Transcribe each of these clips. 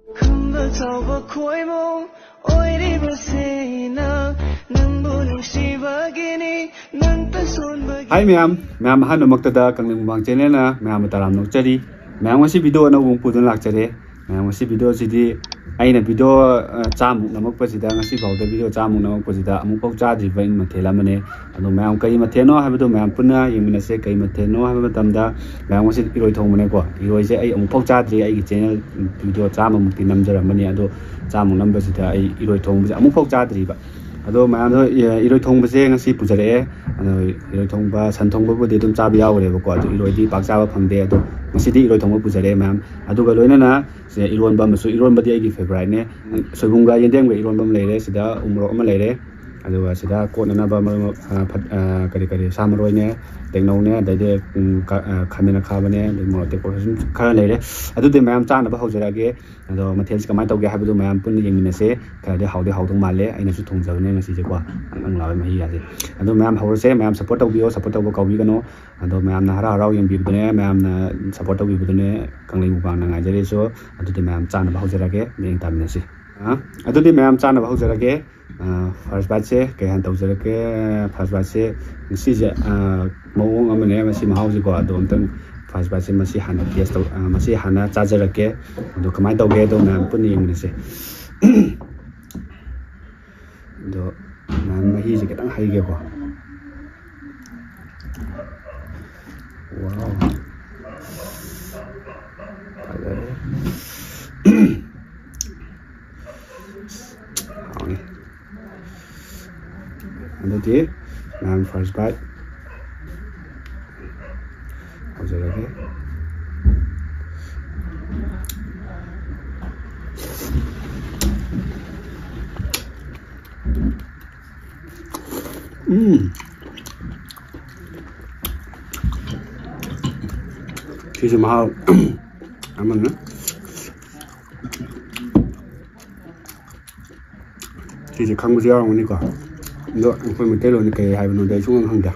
Hi ma'am hanu maktada kangling bang channel na ma'am taram nok chari ma'am wasi video na wong pudun lak chare ma'am wasi video sidi aina video chamu namak pasida ngasi bawda video chamu namak pasida amu pau cha dri bain mathela mane anu ma'am kai matheno habdo ma'am punna yemina se kai matheno habba tamda ma'am wasi iroi thong mane ko iroi se ai amu pau cha dri ai gi channel video chamu mukti namjara mane ado chamu number sida ai iroi thong amu pau cha dri ba ado ma'am do iroi thong ba se ngasi pujare iroi thong ba san thong ba budi dum cha bi yaw re ba ko ado iroi di pak cha ba phangde ado ngasi iroi thong ba pujare ma'am adu ga loina na se iron ba masu iron ba di ai gi favorite ne soibung ga yendeng ba iron ba leire sida umro ma leire adu sida ko na ba kari kari samaroi ne tengno ne dai de khamena khaba ne mo te ko khara leire adu de ma'am cha na ba hojara ge ado mathel si kamai tawge habdu ma'am pun yengmina se khade haudu male aina su thong jawne ngasi je ko ang lawe mahi ya se ado ma'am hawr se ma'am support tawbiyo support tawbo kawi gano ado ma'am na hara raw yeng bi bdune ma'am na support tawbi bdune kanglei mubang na ngai jare so ado de ma'am cha na ba hojara ge meng tamne se ado de ma'am cha na ba hojara ge first batch se ke han tawjara ge first batch se si je mawong amane masi mahau ji ko ado amtang first batch se masi hana test masi hana charger ke ado kamai tawge do ma'am pun yengmina se do ma'am mahi je ketang hai ge ko wow ando di ma'am first bite how's it okay She's a mahal aman na she's a kang buziar ngoni ko ndo ko mi telo ni kay hay no dai chung hang da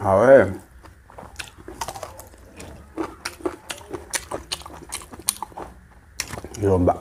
Rồi Yun ba?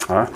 Hả?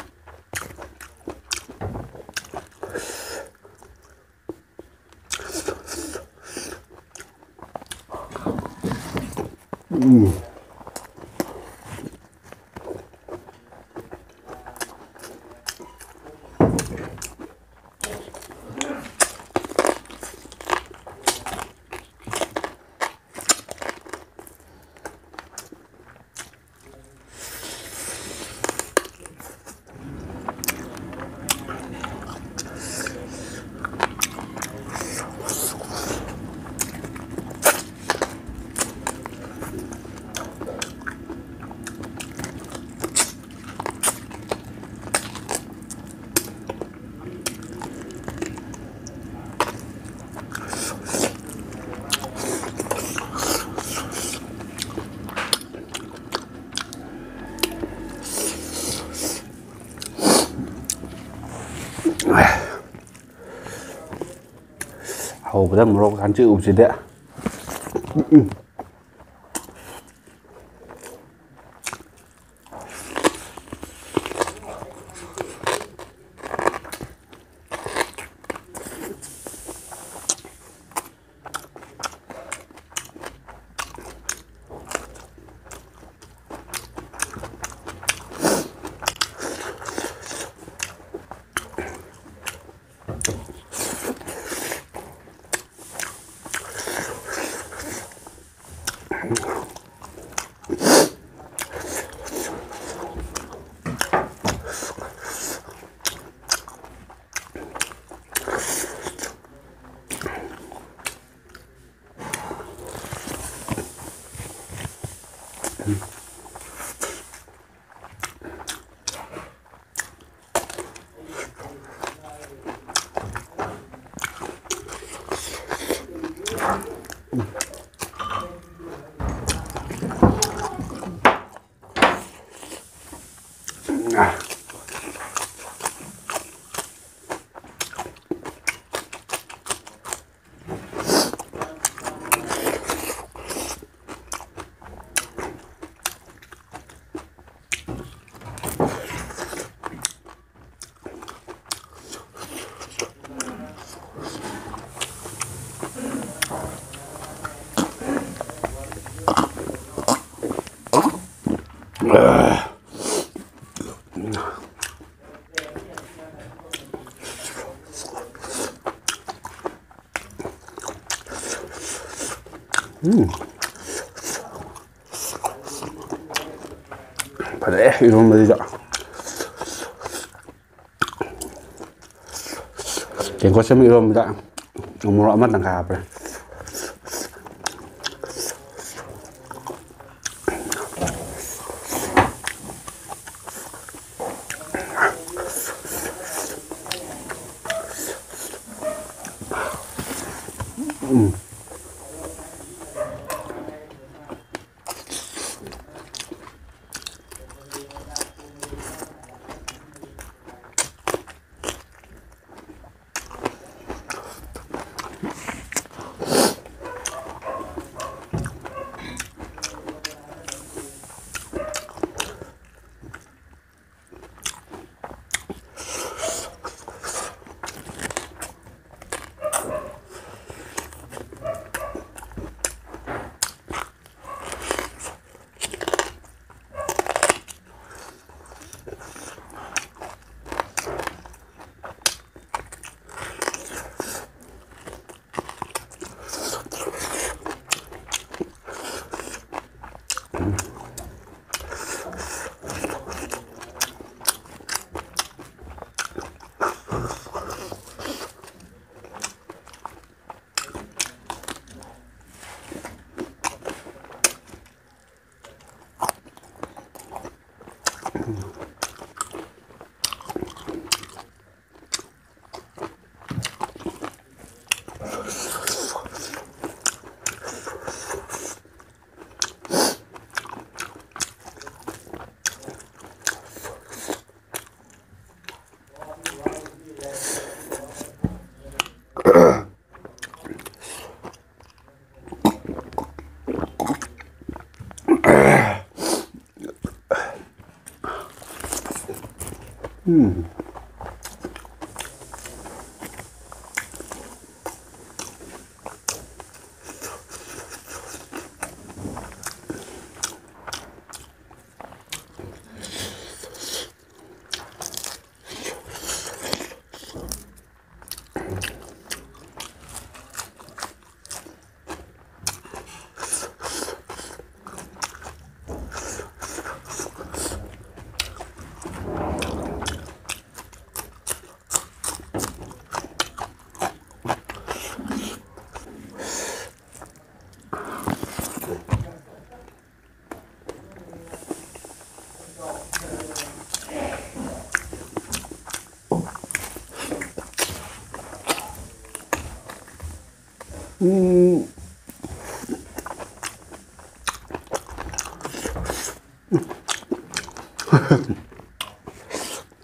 hầu một rau ăn chịu gì đấy. Padahal 이런 말이죠. 갱고쌤 이럽니다. 너무 아마 나가봐.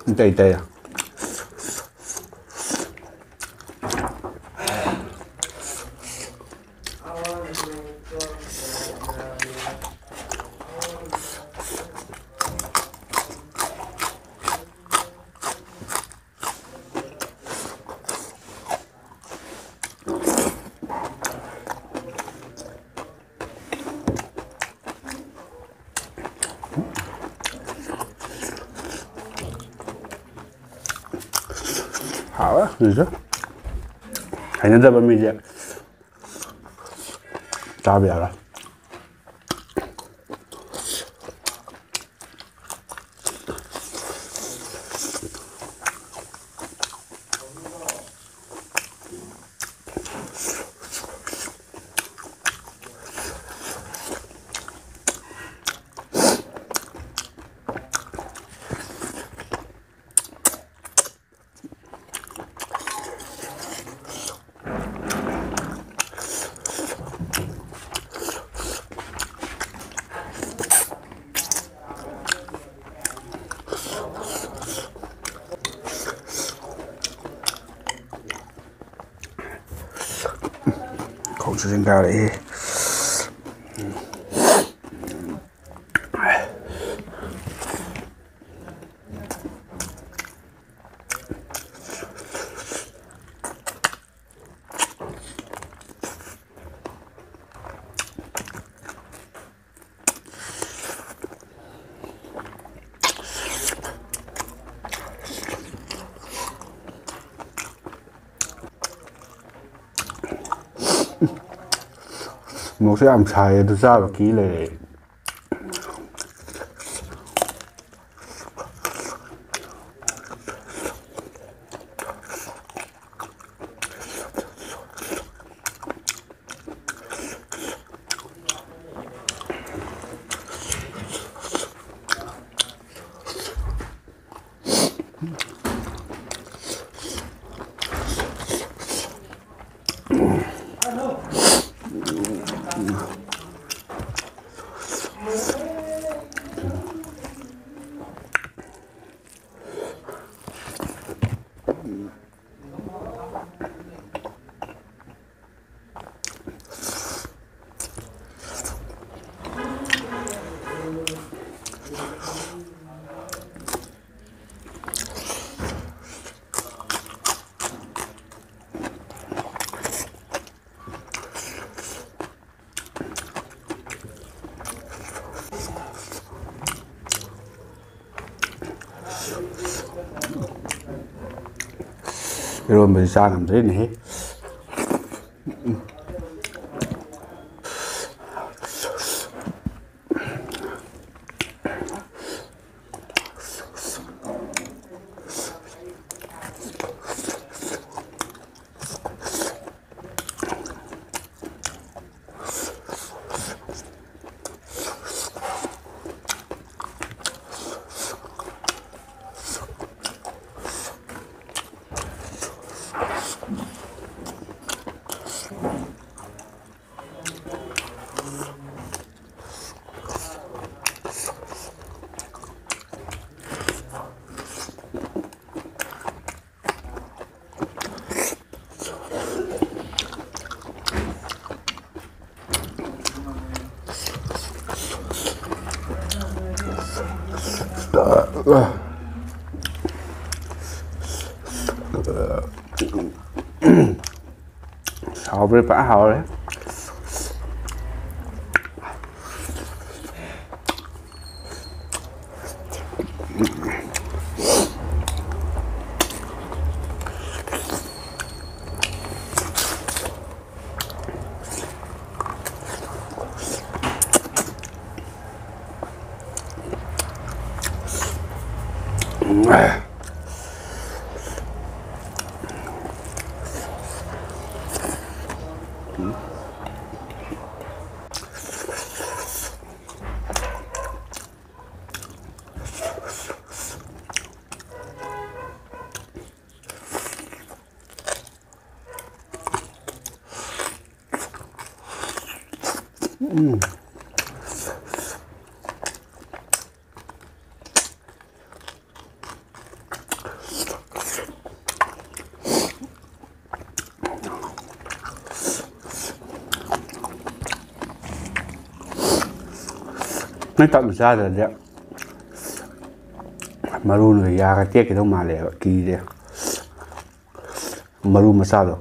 Itay-itay. 하와 그죠? 하는데 뭐 이제 답이 알아. 고추 생각이 một sẽ làm xài tôi ra và ký lệ rồi mình sang làm thế này hào với phá hào đấyไม่ตัดซาเดี๋ยวมารูนเลยยากระเจี๊ยกต้องมาเลยกีเดียมารูมาซาด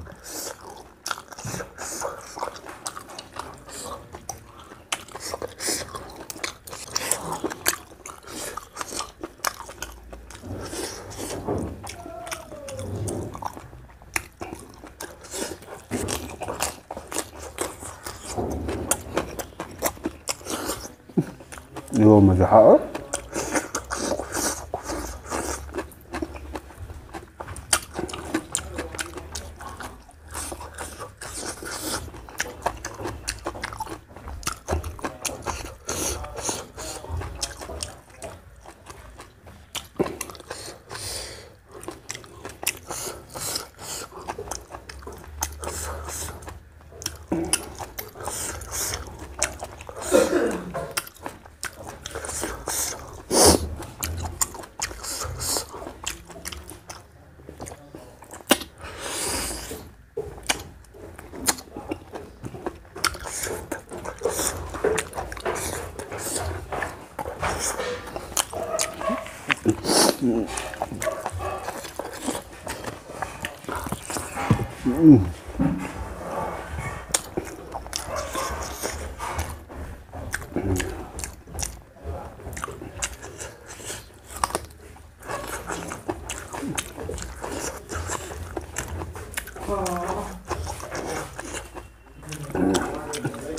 이러면서 하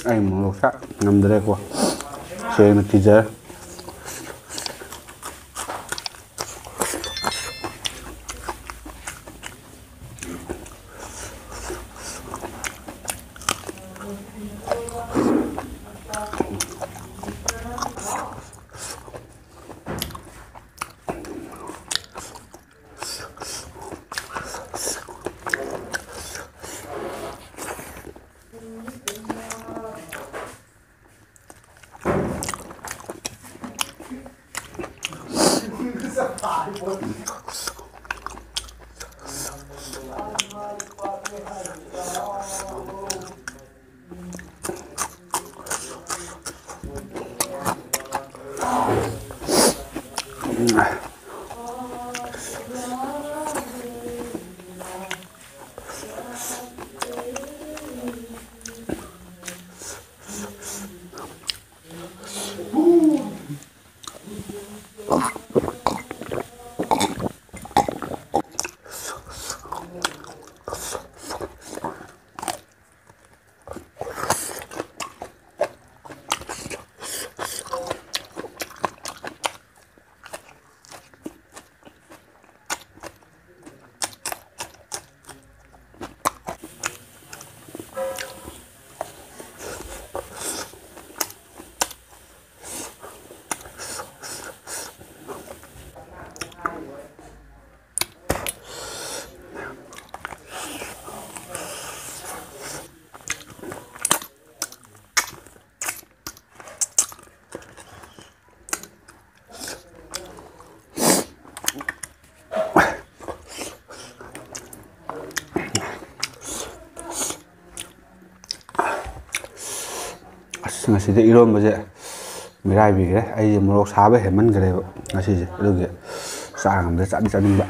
anh một sắc nằm đây qua chơi nó tí giờ ngasiꯗ 이런ꯕꯁꯦ 미라이비게 ꯑꯩ ꯃꯣꯔꯣꯛ ꯁꯥꯕ ꯍꯦꯟꯃꯟꯈ꯭ꯔꯦꯕ ngasiꯁꯦ ꯑꯗꯨꯒꯤ ꯆꯥꯡ ꯑꯃꯗ ꯆꯥꯅꯤꯡꯕ